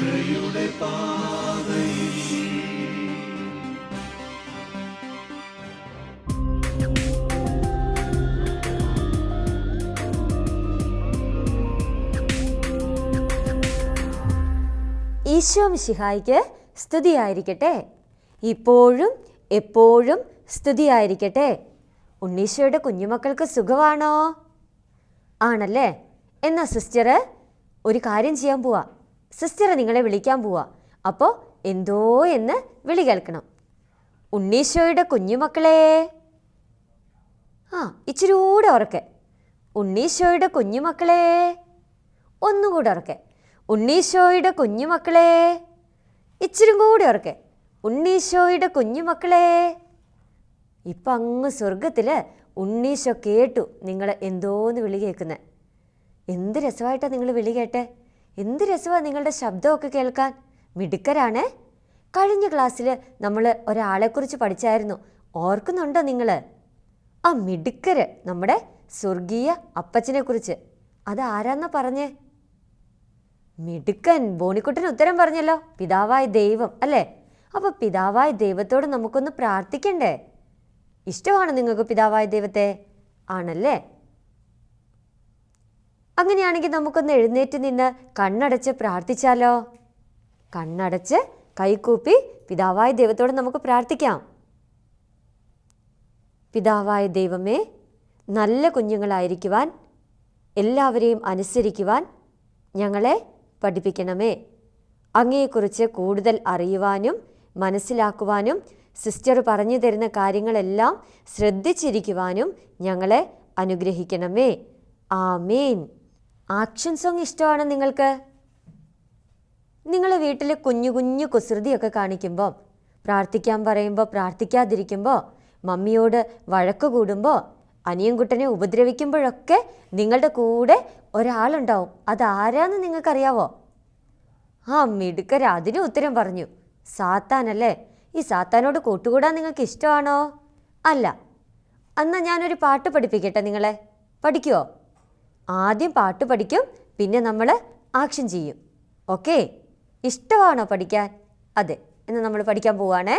രക്ഷയുടെ പാതയിൽ ഈശോ മിശിഹായ്ക്ക് സ്തുതിയായിരിക്കട്ടെ. ഇപ്പോഴും എപ്പോഴും സ്തുതിയായിരിക്കട്ടെ. ഉണ്ണീശോയുടെ കുഞ്ഞുമക്കൾക്ക് സുഖമാണോ? ആണല്ലേ? എന്നാ സിസ്റ്റർ ഒരു കാര്യം ചെയ്യാൻ പോവാ. സിസ്റ്റർ നിങ്ങളെ വിളിക്കാൻ പോവാ. അപ്പോൾ എന്തോ എന്ന് വിളി കേൾക്കണം. ഉണ്ണീശോയുടെ കുഞ്ഞുമക്കളെ. ഇച്ചിരി കൂടെ ഉറക്കെ. ഉണ്ണീശോയുടെ കുഞ്ഞുമക്കളെ. ഒന്നുകൂടെ ഉറക്കെ. ഉണ്ണീശോയുടെ കുഞ്ഞുമക്കളെ. ഇച്ചിരി കൂടി ഉറക്കെ. ഉണ്ണീശോയുടെ കുഞ്ഞുമക്കളെ. ഇപ്പം അങ്ങ് സ്വർഗത്തിൽ ഉണ്ണീശോ കേട്ടു നിങ്ങൾ എന്തോന്ന് വിളി കേൾക്കുന്നത്. എന്ത് രസമായിട്ടാണ് നിങ്ങൾ വിളി കേട്ടെ. എന്ത് രസമാണ് നിങ്ങളുടെ ശബ്ദമൊക്കെ കേൾക്കാൻ. മിടുക്കരാണേ. കഴിഞ്ഞ ക്ലാസ്സിൽ നമ്മൾ ഒരാളെക്കുറിച്ച് പഠിച്ചായിരുന്നു. ഓർക്കുന്നുണ്ടോ നിങ്ങൾ? ആ മിടുക്കര്, നമ്മുടെ സ്വർഗീയ അപ്പച്ചനെ കുറിച്ച്. അതാരാന്നാ പറഞ്ഞേ? മിടുക്കൻ ബോണിക്കുട്ടന് ഉത്തരം പറഞ്ഞല്ലോ. പിതാവായ ദൈവം അല്ലേ? അപ്പോൾ പിതാവായ ദൈവത്തോട് നമുക്കൊന്ന് പ്രാർത്ഥിക്കണ്ടേ? ഇഷ്ടമാണ് നിങ്ങൾക്ക് പിതാവായ ദൈവത്തെ? ആണല്ലേ? അങ്ങനെയാണെങ്കിൽ നമുക്കൊന്ന് എഴുന്നേറ്റ് നിന്ന് കണ്ണടച്ച് പ്രാർത്ഥിച്ചാലോ? കണ്ണടച്ച് കൈകൂപ്പി പിതാവായ ദൈവത്തോട് നമുക്ക് പ്രാർത്ഥിക്കാം. പിതാവായ ദൈവമേ, നല്ല കുഞ്ഞുങ്ങളായിരിക്കുവാൻ, എല്ലാവരെയും അനുസരിക്കുവാൻ ഞങ്ങളെ പഠിപ്പിക്കണമേ. അങ്ങയെക്കുറിച്ച് കൂടുതൽ അറിയുവാനും മനസ്സിലാക്കുവാനും സിസ്റ്റർ പറഞ്ഞു തരുന്ന കാര്യങ്ങളെല്ലാം ശ്രദ്ധിച്ചിരിക്കുവാനും ഞങ്ങളെ അനുഗ്രഹിക്കണമേ. ആമേൻ. ആക്ഷൻ സോങ് ഇഷ്ടമാണ് നിങ്ങൾക്ക്? നിങ്ങൾ വീട്ടിൽ കുഞ്ഞു കുഞ്ഞു കുസൃതിയൊക്കെ കാണിക്കുമ്പോൾ, പ്രാർത്ഥിക്കാൻ പറയുമ്പോൾ പ്രാർത്ഥിക്കാതിരിക്കുമ്പോൾ, മമ്മിയോട് വഴക്ക് കൂടുമ്പോൾ, അനിയൻകുട്ടനെ ഉപദ്രവിക്കുമ്പോഴൊക്കെ നിങ്ങളുടെ കൂടെ ഒരാളുണ്ടാവും. അതാരാന്ന് നിങ്ങൾക്കറിയാവോ? മിടുക്കര, അതിന് ഉത്തരം പറഞ്ഞു. സാത്താനല്ലേ? ഈ സാത്താനോട് കൂട്ടുകൂടാൻ നിങ്ങൾക്ക് ഇഷ്ടമാണോ? അല്ല. എന്നാൽ ഞാനൊരു പാട്ട് പഠിപ്പിക്കട്ടെ നിങ്ങളെ. പഠിക്കുമോ? ആദ്യം പാട്ട് പഠിക്കും, പിന്നെ നമ്മൾ ആക്ഷൻ ചെയ്യും. ഓക്കെ? ഇഷ്ടമാണോ പഠിക്കാൻ? അതെ. എന്നാൽ നമ്മൾ പഠിക്കാൻ പോവാണേ.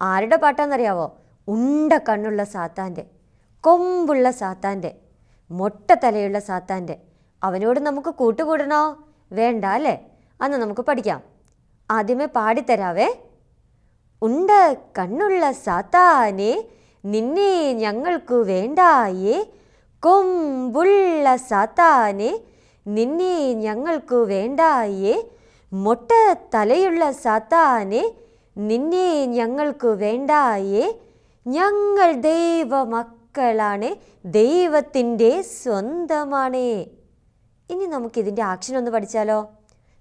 ആരുടെ പാട്ടാണെന്നറിയാവോ? ഉണ്ട കണ്ണുള്ള സാത്താൻ്റെ, കൊമ്പുള്ള സാത്താൻ്റെ, മൊട്ട തലയുള്ള സാത്താൻ്റെ. അവനോട് നമുക്ക് കൂട്ടുകൂടണോ? വേണ്ട അല്ലേ? അന്ന് നമുക്ക് പഠിക്കാം. ആദ്യമേ പാടിത്തരാവേ. ഉണ്ട കണ്ണുള്ള സാത്താനെ, നിന്നെ ഞങ്ങൾക്കു വേണ്ടായേ. കൊമ്പുള്ള സാത്താനെ, നിന്നെ ഞങ്ങൾക്കു വേണ്ടായേ. മൊട്ട തലയുള്ള സാത്താനെ, നിന്നെ ഞങ്ങൾക്കു വേണ്ടായേ. ഞങ്ങൾ ദൈവമക്കളാണ്, ദൈവത്തിൻ്റെ സ്വന്തമാണ്. ഇനി നമുക്കിതിൻ്റെ ആക്ഷൻ ഒന്ന് പഠിച്ചാലോ?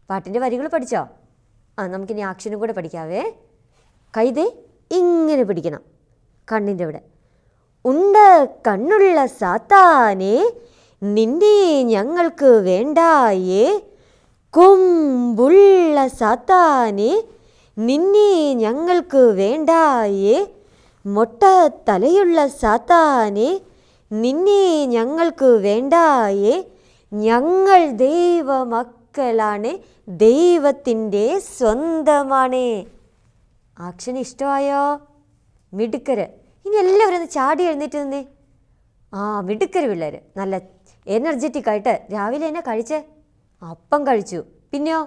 പാട്ടിൻ്റെ വരികൾ പഠിച്ചോ? നമുക്കിനി ആക്ഷനും കൂടെ പഠിക്കാവേ. കൈതേ ഇങ്ങനെ പിടിക്കണം, കണ്ണിൻ്റെ ഇവിടെ. ഉണ്ട കണ്ണുള്ള സാത്താനെ, നിന്നെ ഞങ്ങൾക്ക് വേണ്ടായേ. കൊമ്പുള്ള സാത്താനെ, നിന്നെ ഞങ്ങൾക്ക് വേണ്ടായേ. മൊട്ട തലയുള്ള സാത്താനെ, നിന്നെ ഞങ്ങൾക്ക് വേണ്ടായേ. ഞങ്ങൾ ദൈവമക്കളാണ്, ദൈവത്തിൻ്റെ സ്വന്തമാണ്. ആക്ഷൻ ഇഷ്ടമായോ? മിടുക്കര്. ഇനി എല്ലാവരും ഒന്ന് ചാടി എഴുന്നേറ്റ് നിന്നേ. മിടുക്കര് പിള്ളേർ. നല്ല എനർജറ്റിക് ആയിട്ട് രാവിലെ തന്നെ കഴിച്ചേ. അപ്പം കഴിച്ചു, പിന്നെയോ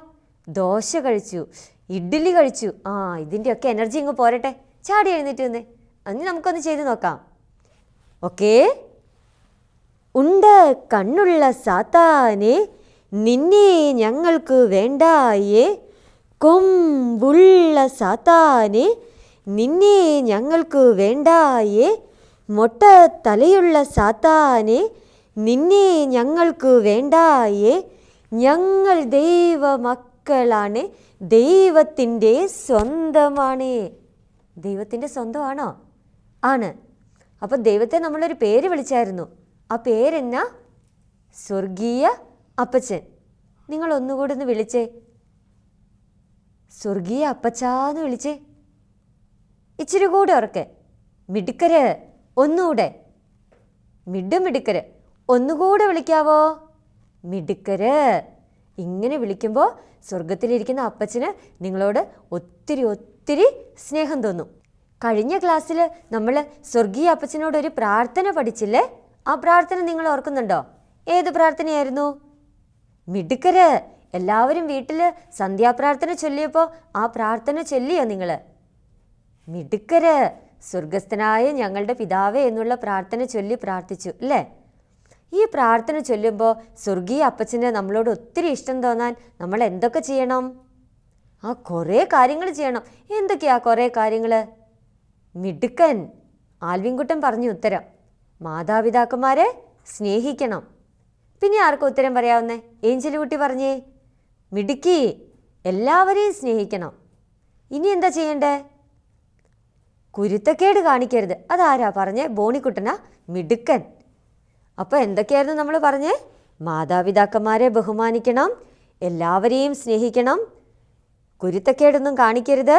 ദോശ കഴിച്ചു, ഇഡ്ഡലി കഴിച്ചു. ഇതിൻ്റെയൊക്കെ എനർജി ഇങ്ങ് പോരട്ടെ. ചാടി എഴുന്നേറ്റ് നിന്നേ. അന്ന് നമുക്കൊന്ന് ചെയ്ത് നോക്കാം. ഓക്കേ? ഉണ്ട കണ്ണുള്ള സാത്താനെ, നിന്നെ ഞങ്ങൾക്ക് വേണ്ടായേ. കൊമ്പുള്ള സാത്താനെ, നിന്നെ ഞങ്ങൾക്ക് വേണ്ടായേ. മൊട്ട തലയുള്ള സാത്താനെ, നിന്നെ ഞങ്ങൾക്ക് വേണ്ടായേ. ഞങ്ങൾ ദൈവമക്കളാണ്, ദൈവത്തിൻ്റെ സ്വന്തമാണ്. ദൈവത്തിൻ്റെ സ്വന്തമാണോ? ആണ്. അപ്പം ദൈവത്തെ നമ്മളൊരു പേര് വിളിച്ചായിരുന്നു. ആ പേരെന്നാ? സ്വർഗീയ അപ്പച്ചൻ. നിങ്ങൾ ഒന്നുകൂടെ ഒന്ന് വിളിച്ചേ. സ്വർഗീയ അപ്പച്ചാന്ന് വിളിച്ചേ. ഇച്ചിരി കൂടെ ഉറക്കെ. മിടുക്കര്. ഒന്നുകൂടെ. മിടുക്കര്. ഒന്നുകൂടെ വിളിക്കാവോ? മിടുക്കര്. ഇങ്ങനെ വിളിക്കുമ്പോൾ സ്വർഗത്തിലിരിക്കുന്ന അപ്പച്ചന് നിങ്ങളോട് ഒത്തിരി ഒത്തിരി സ്നേഹം തോന്നും. കഴിഞ്ഞ ക്ലാസ്സിൽ നമ്മൾ സ്വർഗീയ അപ്പച്ചനോട് ഒരു പ്രാർത്ഥന പഠിച്ചില്ലേ? ആ പ്രാർത്ഥന നിങ്ങൾ ഓർക്കുന്നുണ്ടോ? ഏത് പ്രാർത്ഥനയായിരുന്നു? മിടുക്കര്, എല്ലാവരും വീട്ടിൽ സന്ധ്യാപ്രാർത്ഥന ചൊല്ലിയപ്പോൾ ആ പ്രാർത്ഥന ചൊല്ലിയോ നിങ്ങൾ? മിടുക്കര്, സ്വർഗസ്ഥനായ ഞങ്ങളുടെ പിതാവേ എന്നുള്ള പ്രാർത്ഥന ചൊല്ലി പ്രാർത്ഥിച്ചു അല്ലേ? ഈ പ്രാർത്ഥന ചൊല്ലുമ്പോൾ സ്വർഗീയ അപ്പച്ചന് നമ്മളോട് ഒത്തിരി ഇഷ്ടം തോന്നാൻ നമ്മൾ എന്തൊക്കെ ചെയ്യണം? കുറേ കാര്യങ്ങൾ ചെയ്യണം. എന്തൊക്കെയാ കുറേ കാര്യങ്ങൾ? മിടുക്കൻ ആൽവിൻകുട്ടൻ പറഞ്ഞു ഉത്തരം. മാതാപിതാക്കന്മാരെ സ്നേഹിക്കണം. പിന്നെ ആർക്കും ഉത്തരം പറയാവുന്നേ? ഏഞ്ചൽ കുട്ടി പറഞ്ഞേ. മിടുക്കി, എല്ലാവരെയും സ്നേഹിക്കണം. ഇനി എന്താ ചെയ്യണ്ടേ? കുരുത്തക്കേട് കാണിക്കരുത്. അതാരാ പറഞ്ഞേ? ബോണിക്കുട്ടനാ. മിടുക്കൻ. അപ്പോൾ എന്തൊക്കെയായിരുന്നു നമ്മൾ പറഞ്ഞേ? മാതാപിതാക്കന്മാരെ ബഹുമാനിക്കണം, എല്ലാവരെയും സ്നേഹിക്കണം, കുരുത്തക്കേടൊന്നും കാണിക്കരുത്,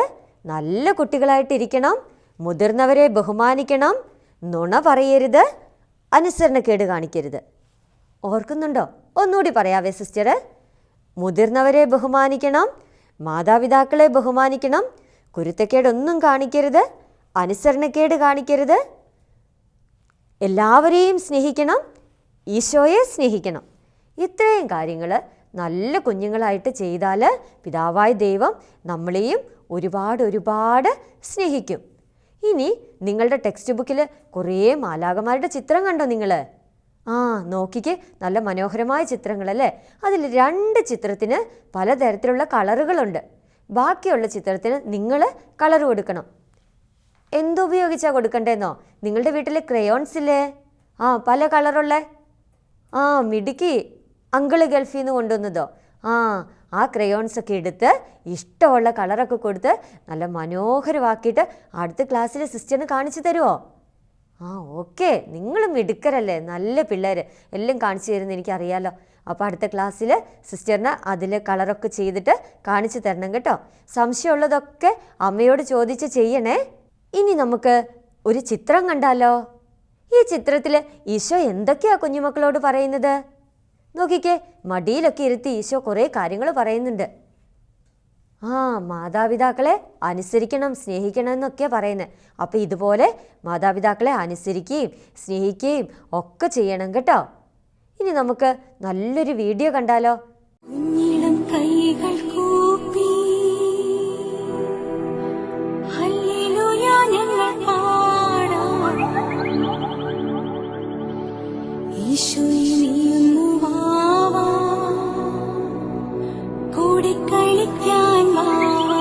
നല്ല കുട്ടികളായിട്ടിരിക്കണം, മുതിർന്നവരെ ബഹുമാനിക്കണം, നുണ പറയരുത്, അനുസരണക്കേട് കാണിക്കരുത്. ഓർക്കുന്നുണ്ടോ? ഒന്നുകൂടി പറയാവേ സിസ്റ്റർ. മുതിർന്നവരെ ബഹുമാനിക്കണം, മാതാപിതാക്കളെ ബഹുമാനിക്കണം, കുരുത്തക്കേടൊന്നും കാണിക്കരുത്, അനുസരണക്കേട് കാണിക്കരുത്, എല്ലാവരെയും സ്നേഹിക്കണം, ഈശോയെ സ്നേഹിക്കണം. ഇത്രയും കാര്യങ്ങൾ നല്ല കുഞ്ഞുങ്ങളായിട്ട് ചെയ്താൽ പിതാവായ ദൈവം നമ്മളെയും ഒരുപാട് സ്നേഹിക്കും. ഇനി നിങ്ങളുടെ ടെക്സ്റ്റ് ബുക്കിൽ കുറേ മാലാഖമാരുടെ ചിത്രം കണ്ടോ നിങ്ങൾ? നോക്കിക്ക്, നല്ല മനോഹരമായ ചിത്രങ്ങളല്ലേ? അതിൽ 2 ചിത്രത്തിന് പലതരത്തിലുള്ള കളറുകളുണ്ട്. ബാക്കിയുള്ള ചിത്രത്തിന് നിങ്ങൾ കളർ കൊടുക്കണം. എന്തുപയോഗിച്ചാണ് കൊടുക്കണ്ടേന്നോ? നിങ്ങളുടെ വീട്ടിൽ ക്രയോൺസ് ഇല്ലേ? പല കളറുള്ള. മിടുക്കി, അങ്കിള് ഗൾഫിൽ നിന്ന് കൊണ്ടുവന്നതോ? ആ ക്രയോൺസ് ഒക്കെ എടുത്ത് ഇഷ്ടമുള്ള കളറൊക്കെ കൊടുത്ത് നല്ല മനോഹരമാക്കിയിട്ട് അടുത്ത ക്ലാസ്സിൽ സിസ്റ്ററിന് കാണിച്ചു തരുമോ? ഓക്കെ, നിങ്ങൾ മിടുക്കരല്ലേ, നല്ല പിള്ളേർ, എല്ലാം കാണിച്ചു തരുമെന്ന് എനിക്കറിയാലോ. അപ്പോൾ അടുത്ത ക്ലാസ്സിൽ സിസ്റ്ററിന് അതിൽ കളറൊക്കെ ചെയ്തിട്ട് കാണിച്ചു തരണം കേട്ടോ. സംശയമുള്ളതൊക്കെ അമ്മയോട് ചോദിച്ച് ചെയ്യണേ. ഇനി നമുക്ക് ഒരു ചിത്രം കണ്ടാലോ? ഈ ചിത്രത്തിൽ ഈശോ എന്തൊക്കെയാ കുഞ്ഞുമക്കളോട് പറയുന്നത്? നോക്കിക്കേ, മടിയിലൊക്കെ ഇരുത്തി ഈശോ കുറേ കാര്യങ്ങൾ പറയുന്നുണ്ട്. മാതാപിതാക്കളെ അനുസരിക്കണം, സ്നേഹിക്കണം എന്നൊക്കെയാണ് പറയുന്നത്. അപ്പോൾ ഇതുപോലെ മാതാപിതാക്കളെ അനുസരിക്കുകയും സ്നേഹിക്കുകയും ഒക്കെ ചെയ്യണം കേട്ടോ. ഇനി നമുക്ക് നല്ലൊരു വീഡിയോ കണ്ടാലോ? കുഞ്ഞിളം കൈകൾ കൂപ്പി ഹല്ലേലൂയ ഞങ്ങൾ പാടാം. ഈശോയെ നീയൊന്നു വാവാ, കൂടെ കളിക്കാൻ വാവാ.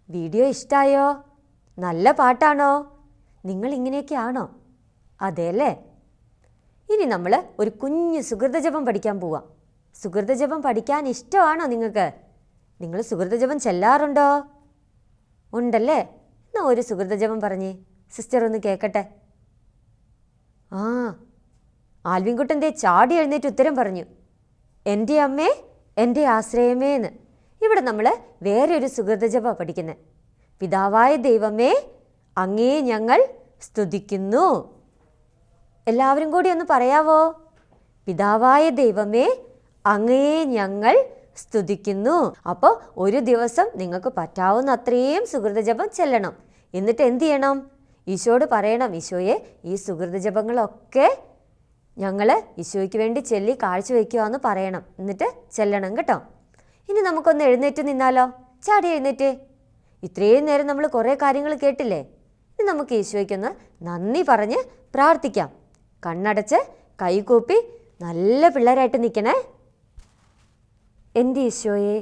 വീഡിയോ ഇഷ്ടമായോ? നല്ല പാട്ടാണോ? നിങ്ങൾ ഇങ്ങനെയൊക്കെയാണോ? അതെ അല്ലേ? ഇനി നമ്മൾ ഒരു കുഞ്ഞു സുഹൃതജപം പഠിക്കാൻ പോവാം. സുഹൃതജപം പഠിക്കാൻ ഇഷ്ടമാണോ നിങ്ങൾക്ക്? നിങ്ങൾ സുഹൃതജപം ചെല്ലാറുണ്ടോ? ഉണ്ടല്ലേ? എന്നാൽ ഒരു സുഹൃതജപം പറഞ്ഞേ, സിസ്റ്റർ ഒന്ന് കേൾക്കട്ടെ. ആൽവിൻകുട്ടൻ ദേ ചാടി എഴുന്നേറ്റ് ഉത്തരം പറഞ്ഞു, എൻ്റെ അമ്മേ, എൻ്റെ ആശ്രയമേ എന്ന്. ഇവിടെ നമ്മൾ വേറെ ഒരു സുഹൃതജപ പഠിക്കുന്നത്. പിതാവായ ദൈവമേ, അങ്ങേ ഞങ്ങൾ സ്തുതിക്കുന്നു. എല്ലാവരും കൂടി ഒന്ന് പറയാവോ? പിതാവായ ദൈവമേ, അങ്ങേ ഞങ്ങൾ സ്തുതിക്കുന്നു. അപ്പോൾ ഒരു ദിവസം നിങ്ങൾക്ക് പറ്റാവുന്ന അത്രയും സുഹൃതജപം ചെല്ലണം. എന്നിട്ട് എന്ത് ചെയ്യണം? ഈശോയോട് പറയണം, ഈശോയെ ഈ സുഹൃതജപങ്ങളൊക്കെ ഞങ്ങൾ ഈശോയ്ക്ക് വേണ്ടി ചെല്ലി കാഴ്ചവെക്കുകയെന്ന് പറയണം. എന്നിട്ട് ചെല്ലണം കേട്ടോ. ഇനി നമുക്കൊന്ന് എഴുന്നേറ്റ് നിന്നാലോ? ചാടി എഴുന്നേറ്റ്. ഇത്രയും നേരം നമ്മൾ കുറേ കാര്യങ്ങൾ കേട്ടില്ലേ? ഇനി നമുക്ക് ഈശോയ്ക്കൊന്ന് നന്ദി പറഞ്ഞ് പ്രാർത്ഥിക്കാം. കണ്ണടച്ച് കൈകൂപ്പി നല്ല പിള്ളേരായിട്ട് നിൽക്കണേ. എൻ്റെ ഈശോയെ,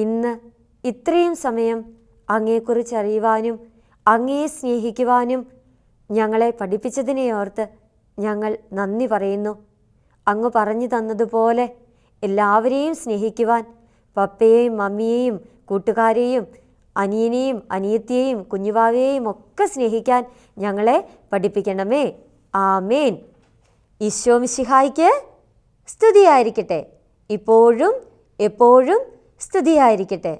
ഇന്ന് ഇത്രയും സമയം അങ്ങയെക്കുറിച്ച് അറിയുവാനും അങ്ങയെ സ്നേഹിക്കുവാനും ഞങ്ങളെ പഠിപ്പിച്ചതിനെ ഓർത്ത് ഞങ്ങൾ നന്ദി പറയുന്നു. അങ്ങ് പറഞ്ഞു തന്നതുപോലെ എല്ലാവരെയും സ്നേഹിക്കുവാൻ, പപ്പയെയും മമ്മിയെയും കൂട്ടുകാരെയും അനിയനെയും അനിയത്തിയെയും കുഞ്ഞുവാവയെയും ഒക്കെ സ്നേഹിക്കാൻ ഞങ്ങളെ പഠിപ്പിക്കണമേ. ആമേൻ. ഈശോ മിശിഹായ്ക്ക് സ്തുതിയായിരിക്കട്ടെ. ഇപ്പോഴും എപ്പോഴും സ്തുതിയായിരിക്കട്ടെ.